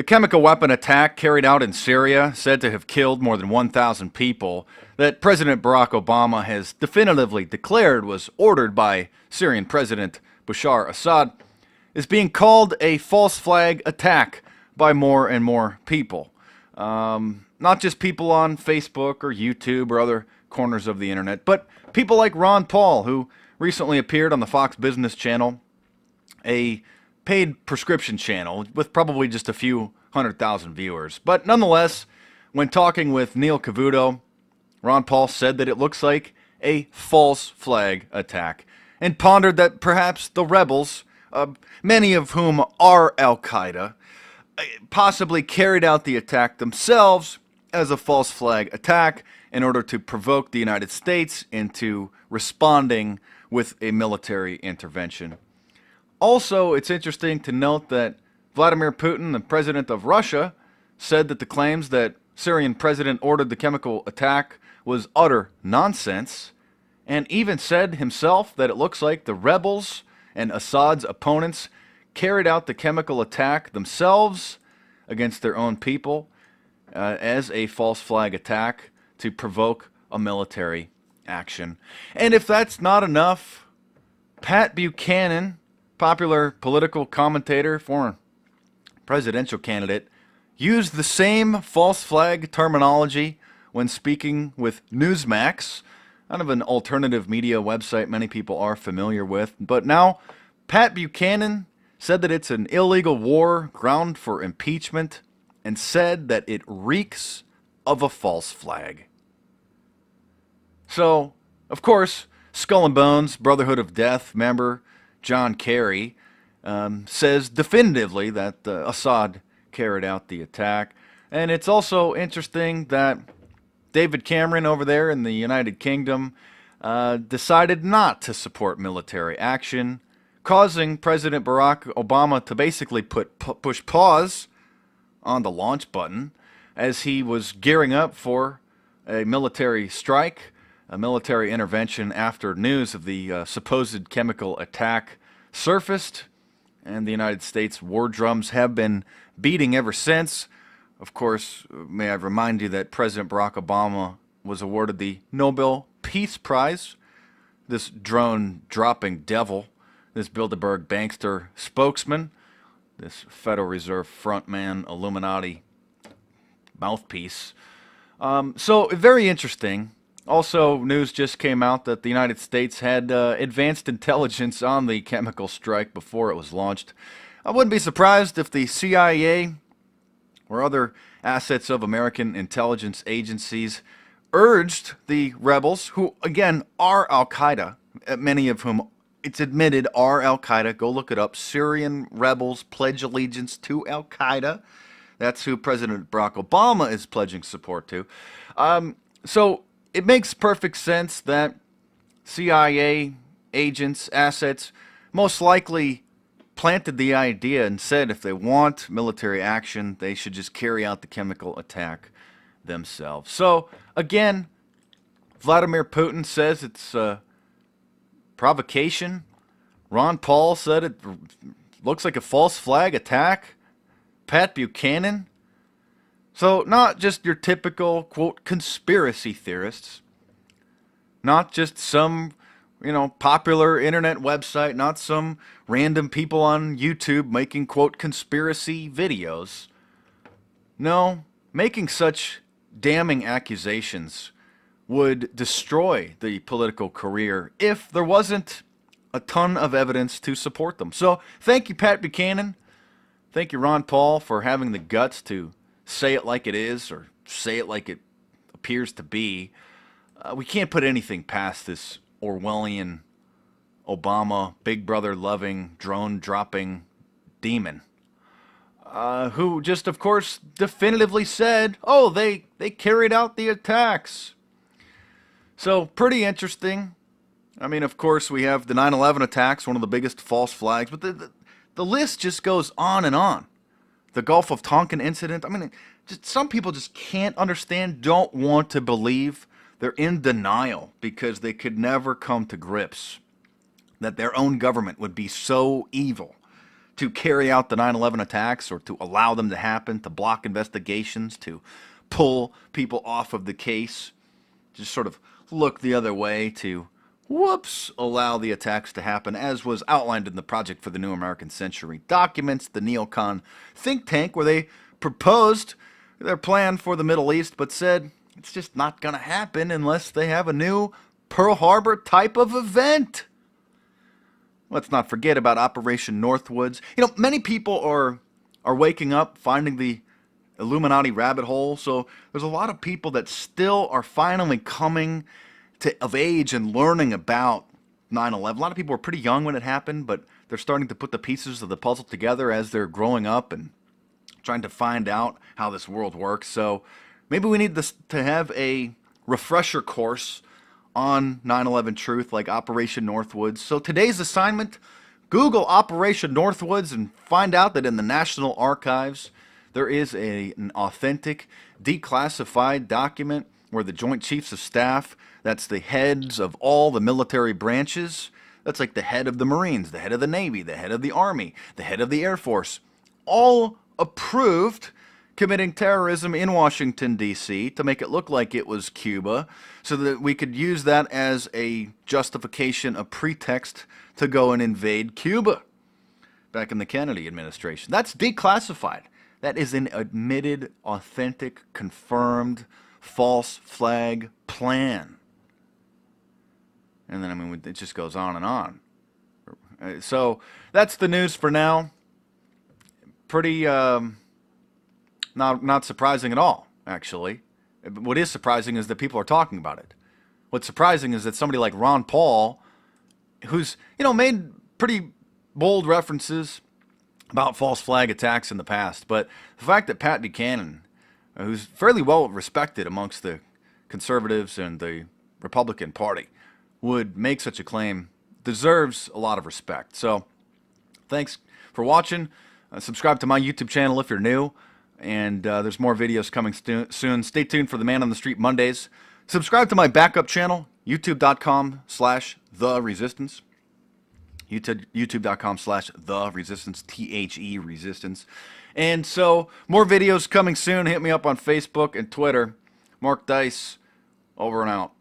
The chemical weapon attack carried out in Syria, said to have killed more than 1,000 people, that President Barack Obama has definitively declared was ordered by Syrian President Bashar Assad, is being called a false flag attack by more and more people. Not just people on Facebook or YouTube or other corners of the internet, but people like Ron Paul, who recently appeared on the Fox Business Channel, a paid prescription channel with probably just a few 100,000 viewers. But nonetheless, when talking with Neil Cavuto, Ron Paul said that it looks like a false flag attack and pondered that perhaps the rebels, many of whom are Al-Qaeda, possibly carried out the attack themselves as a false flag attack in order to provoke the United States into responding with a military intervention. Also, it's interesting to note that Vladimir Putin, the president of Russia, said that the claims that Syrian president ordered the chemical attack was utter nonsense, and even said himself that it looks like the rebels and Assad's opponents carried out the chemical attack themselves against their own people as a false flag attack to provoke a military action. And if that's not enough, Pat Buchanan, popular political commentator, former presidential candidate, used the same false flag terminology when speaking with Newsmax, kind of an alternative media website many people are familiar with. But now, Pat Buchanan said that it's an illegal war, ground for impeachment, and said that it reeks of a false flag. So, of course, Skull and Bones, Brotherhood of Death member John Kerry says definitively that Assad carried out the attack. And it's also interesting that David Cameron over there in the United Kingdom decided not to support military action, causing President Barack Obama to basically push pause on the launch button as he was gearing up for a military strike, a military intervention after news of the supposed chemical attack surfaced, and the United States war drums have been beating ever since. Of course, may I remind you that President Barack Obama was awarded the Nobel Peace Prize. This drone-dropping devil, this Bilderberg bankster spokesman, this Federal Reserve frontman, Illuminati mouthpiece. So, very interesting. Also, news just came out that the United States had advanced intelligence on the chemical strike before it was launched. I wouldn't be surprised if the CIA or other assets of American intelligence agencies urged the rebels, who again are Al-Qaeda, many of whom it's admitted are Al-Qaeda. Go look it up. Syrian rebels pledge allegiance to Al-Qaeda. That's who President Barack Obama is pledging support to. So it makes perfect sense that CIA agents, assets, most likely planted the idea and said if they want military action, they should just carry out the chemical attack themselves. So, again, Vladimir Putin says it's provocation. Ron Paul said it looks like a false flag attack. Pat Buchanan. So, not just your typical, quote, conspiracy theorists. Not just some, popular internet website. Not some random people on YouTube making, quote, conspiracy videos. No, making such damning accusations would destroy the political career if there wasn't a ton of evidence to support them. So, thank you, Pat Buchanan. Thank you, Ron Paul, for having the guts to say it like it is, or say it like it appears to be. We can't put anything past this Orwellian, Obama, Big Brother loving, drone dropping demon, who just, of course, definitively said, oh, they carried out the attacks. So, pretty interesting. I mean, of course, we have the 9/11 attacks, one of the biggest false flags, but the list just goes on and on. The Gulf of Tonkin incident. I mean, just some people just can't understand, don't want to believe. They're in denial because they could never come to grips that their own government would be so evil to carry out the 9/11 attacks or to allow them to happen, to block investigations, to pull people off of the case, just sort of look the other way to, whoops, allow the attacks to happen, as was outlined in the Project for the New American Century documents, the neocon think tank, where they proposed their plan for the Middle East, but said it's just not going to happen unless they have a new Pearl Harbor type of event. Let's not forget about Operation Northwoods. You know, many people are waking up, finding the Illuminati rabbit hole. So there's a lot of people that still are finally coming of age and learning about 9/11. A lot of people were pretty young when it happened, but they're starting to put the pieces of the puzzle together as they're growing up and trying to find out how this world works. So maybe we need to have a refresher course on 9/11 truth, like Operation Northwoods. So today's assignment, Google Operation Northwoods and find out that in the National Archives there is an authentic, declassified document where the Joint Chiefs of Staff, that's the heads of all the military branches, that's like the head of the Marines, the head of the Navy, the head of the Army, the head of the Air Force, all approved committing terrorism in Washington, D.C. to make it look like it was Cuba, so that we could use that as a justification, a pretext to go and invade Cuba back in the Kennedy administration. That's declassified. That is an admitted, authentic, confirmed, false flag plan. And then, I mean, it just goes on and on. So that's the news for now. Pretty... Not surprising at all, actually. What is surprising is that people are talking about it. What's surprising is that somebody like Ron Paul, who's, you know, made pretty bold references about false flag attacks in the past, but the fact that Pat Buchanan, who's fairly well respected amongst the conservatives and the Republican Party, would make such a claim deserves a lot of respect. So, thanks for watching. Subscribe to my YouTube channel if you're new. And there's more videos coming soon. Stay tuned for the Man on the Street Mondays. Subscribe to my backup channel, youtube.com/TheResistance. youtube.com/TheResistance, THE Resistance. And so, more videos coming soon. Hit me up on Facebook and Twitter. Mark Dice, over and out.